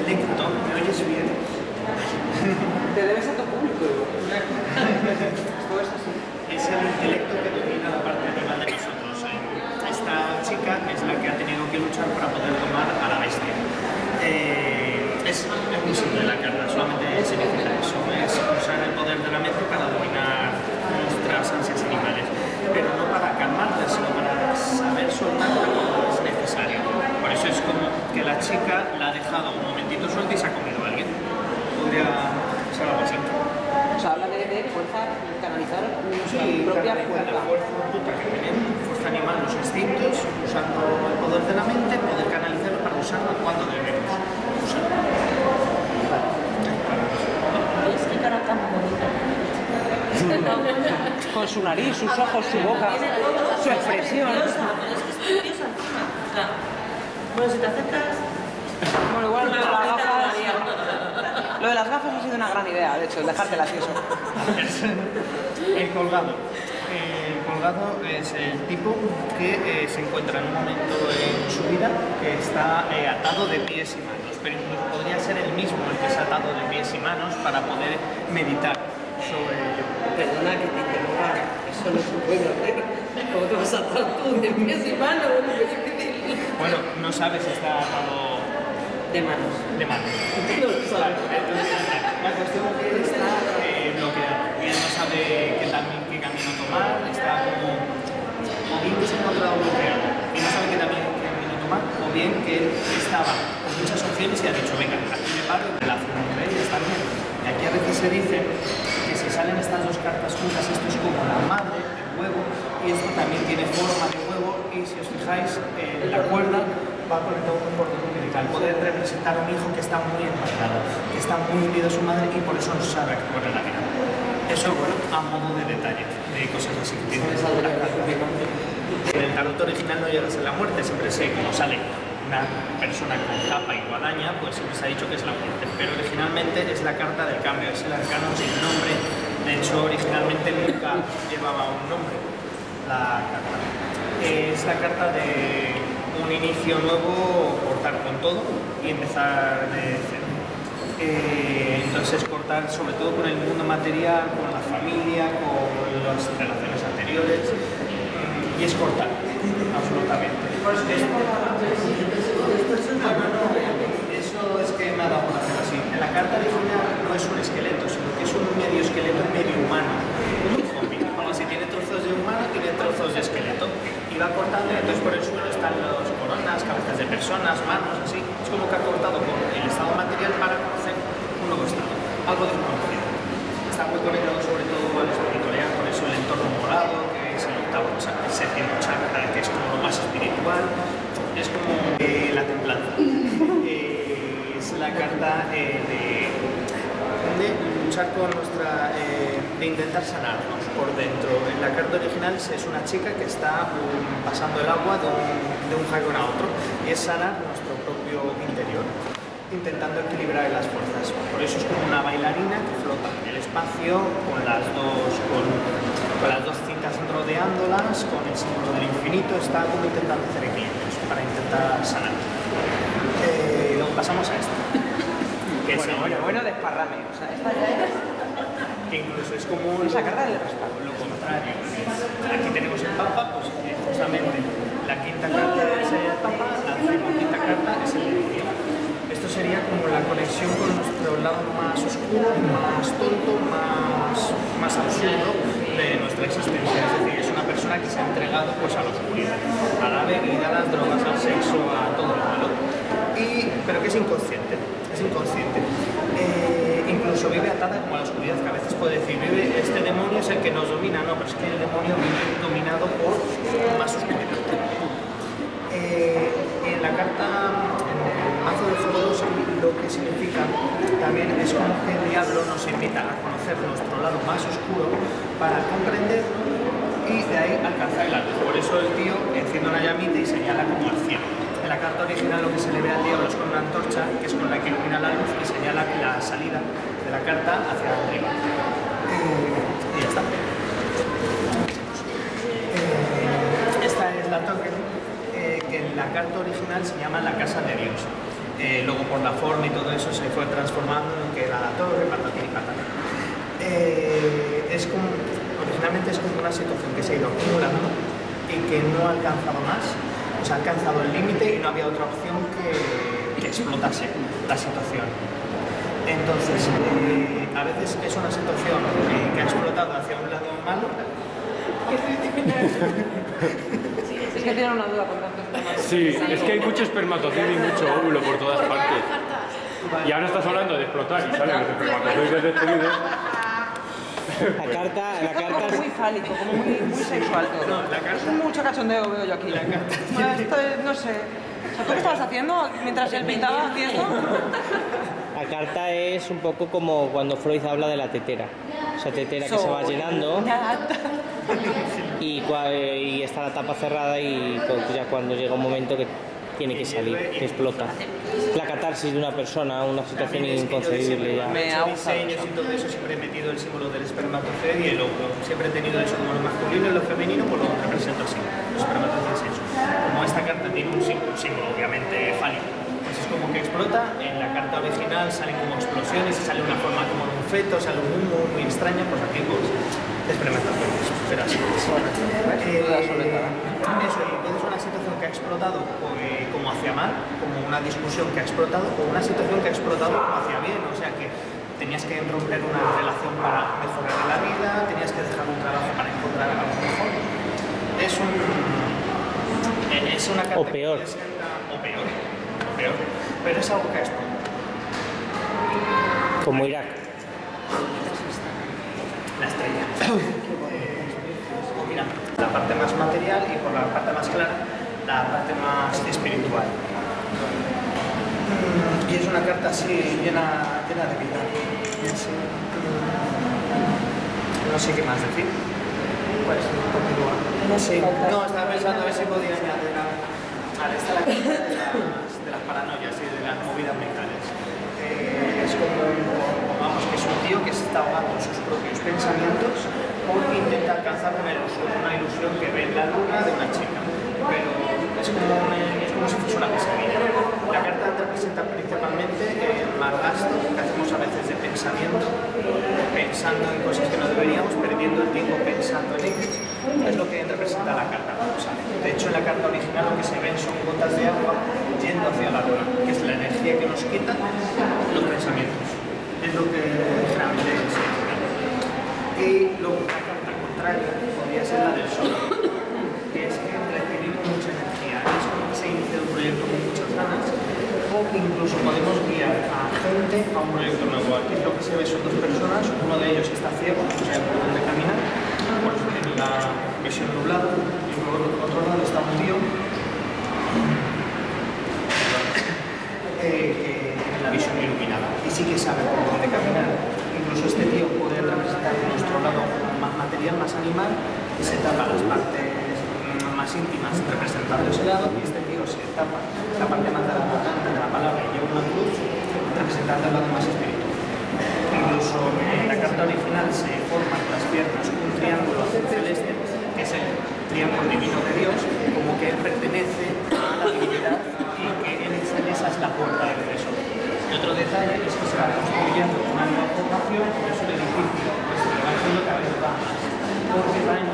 intelecto, ¿me oyes bien? Te debes a tu público. Esto es así. Es el intelecto que domina la parte animal de nosotros. Esta chica es la que ha tenido que luchar para poder domar a la bestia. Es muy simple la carta, solamente significa eso, es usar el poder de la mente para dominar nuestras ansias animales, pero no para calmarlas, sino para saber soltarla cuando es necesario. Por eso es como que la chica la ha dejado un momentito suelta y se ha comido a alguien. Podría ser algo así. O sea, habla de fuerza, canalizar nuestra propia fuerza. La fuerza bruta que tenemos, fuerza animal, los instintos, usando el poder de la mente, poder canalizarlo para usarlo cuando debemos usarlo. ¿Ves qué cara tan bonita? Con su nariz, sus ojos, su boca, su expresión. Es que es preciosa encima. O sea, bueno, si te acercas... Bueno, igual lo de las gafas ha sido una gran idea, de hecho, el dejártelas y eso. El colgado. El colgado es el tipo que se encuentra en un momento en su vida que está atado de pies y manos, pero incluso podría ser el mismo el que se ha atado de pies y manos para poder meditar sobre ello. Perdona que te interrumpa, eso no se puede hacer. ¿Cómo te vas a atar tú de pies y manos? Bueno, no sabes si está atado de manos. De manos. No lo sabes. La cuestión es que él está bloqueado. Él no sabe qué camino tomar, está como... O bien que se ha encontrado bloqueado y no sabe qué camino tomar, o bien que él estaba con muchas opciones y ha dicho, venga, aquí me paro y relaciono entre ellas también. Y aquí a veces se dice que si salen estas dos cartas juntas, esto es como la madre, el huevo, y esto también tiene forma de huevo, y si os fijáis, la cuerda va conectado con un cordón umbilical. Puede representar a un hijo que está muy empatado, que está muy unido a su madre y por eso no sabe actuar en la vida. Eso, bueno, a modo de detalle, de cosas así. En el tarot original no llegas a la muerte, siempre sé cómo sale una persona con capa y guadaña, pues siempre se ha dicho que es la muerte, pero originalmente es la carta del cambio, es el arcano sin nombre. De hecho, originalmente nunca llevaba un nombre la carta. Es la carta de un inicio nuevo, cortar con todo y empezar de cero. Entonces es cortar sobre todo con el mundo material, con la familia, con las relaciones anteriores, y es cortar, absolutamente. Eso es que me ha dado por hacer así. En la carta original no es un esqueleto, sino que es un medio esqueleto medio humano, un zombie. Como si tiene trozos de humano, tiene trozos de esqueleto. Y va cortando, y entonces por el suelo están las coronas, cabezas de personas, manos, así. Es como que ha cortado con el estado material para conocer un nuevo estado, algo desconocido. Está muy conectado sobre todo a la espiritualidad, por eso el entorno morado, que es el octavo, el séptimo chakra, que es como lo más espiritual. Es como la templanza. Es la carta de luchar con nuestra... de intentar sanarnos por dentro. En la carta original es una chica que está pasando el agua de un jarrón a otro y es sanar nuestro propio interior, intentando equilibrar las fuerzas. Por eso es como una bailarina que flota en el espacio con las dos cintas rodeándolas, con el símbolo del infinito, está como intentando hacer equilibrios para intentar sanar. Luego pasamos a esto. Que bueno, desparrame. O sea, esta ya es... Que incluso es como esa carta del respaldo. lo contrario. Aquí tenemos el Papa, pues justamente la quinta carta es el Papa, la decimoquinta carta es el Dios. Esto sería como la conexión con nuestro lado más oscuro, más tonto, más absurdo de nuestra existencia. Es decir, es una persona que se ha entregado pues, a la oscuridad, a la bebida, a las drogas, al sexo, a todo lo malo. Pero que es inconsciente. Incluso vive atada como a la oscuridad, que a veces puede decir, este demonio es el que nos domina, no, pero es que el demonio vive dominado por más oscuridad. En la carta, en el mazo de juegos, lo que significa también es como que el diablo nos invita a conocer nuestro lado más oscuro para comprenderlo y de ahí alcanzar la luz. Por eso el tío enciende una llamita y señala como al cielo. En la carta original lo que se le ve al diablo es con una antorcha, que es con la que ilumina la luz y señala la salida de la carta hacia arriba. Y ya está. Esta es la token que en la carta original se llama la casa de Dios. Luego por la forma y todo eso se fue transformando en lo que era la torre, patatín y patata. Originalmente es como una situación que se ha ido acumulando y que no ha alcanzado más, o sea, ha alcanzado el límite y no había otra opción que explotase la situación. Entonces, a veces es una situación que ha explotado hacia un lado malo. Es que tiene una duda con tantos temas. Sí, es que hay mucho espermatozoide y mucho óvulo por todas partes. Y ahora estás hablando de explotar y salen los espermatozoides destruidos. La carta Es muy fálico, como muy sexual todo. No, la carta- Es mucho cachondeo veo yo aquí. La carta- Bueno, esto no sé. O sea, ¿tú qué estabas haciendo mientras él pintaba haciendo? La carta es un poco como cuando Freud habla de la tetera. Esa tetera que se va llenando y está la tapa cerrada y ya cuando llega un momento que tiene que salir, que explota. La catarsis de una persona, una situación inconcebible ya. Me ha He hecho gustado diseños eso. y todo eso, siempre he metido el símbolo del espermatozoide y el óvulo. Siempre he tenido eso como lo masculino y lo femenino, pues lo represento así, los espermatozoides hechos. Como esta carta tiene un símbolo obviamente fálico, pues es como que explota. En la carta original salen como explosiones y sale una forma como de un feto, sale un humo muy extraño, pues aquí pues espermatozoides, pero así es. Eso, y entonces una situación que ha explotado como hacia mal, como una discusión que ha explotado, o una situación que ha explotado como hacia bien, o sea que tenías que romper una relación para mejorar la vida, tenías que dejar un trabajo para encontrar algo mejor. Es una carta O peor. que presenta, o peor, pero es algo que ha explotado. Como Irak. La estrella. Mira, la parte más material y por la parte más clara, la parte más espiritual. Y es una carta así llena de vida. No sé qué más decir. Pues continúa. Sí. No, estaba pensando a ver si podía añadir a esta la carta de las paranoias y de las movidas mentales. Es como, vamos, que es un tío que se está ahogando en sus propios pensamientos porque intenta alcanzar una ilusión que ve en la luna de una chica. Pero es como si fuese una pesadilla. La carta representa principalmente el mal gasto que hacemos a veces de pensamiento, pensando en cosas que no deberíamos, perdiendo el tiempo pensando en ellas. Es lo que representa la carta cuando sale. De hecho, en la carta original lo que se ven son gotas de agua yendo hacia la luna, que es la energía que nos quita los pensamientos. Es lo que realmente significa. Y luego una carta contraria podría ser la del sol, que es que recibimos mucha energía. Es como que se inicia un proyecto con muchas ganas, o que incluso podemos guiar a gente a un proyecto nuevo. Aquí lo que se ve son dos personas, uno de ellos está ciego, no sabe por dónde caminar, pues tiene la visión nublada, y luego por otro lado está un tío en la visión iluminada y sí que sabe por dónde caminar. Incluso este tío puede representar nuestro lado más material, más animal, y se tapa las partes más íntimas representando ese lado, y este tío se tapa la parte más importante de la palabra y lleva una cruz representando el lado más espiritual. Incluso en la carta original se forma en las piernas un triángulo azul celeste, que es el triángulo divino de Dios, como que él pertenece a la divinidad y que esa es la puerta del acceso. Y otro detalle es que se va construyendo una nueva formación, por eso el edificio que se le va haciendo cada vez va más, porque va en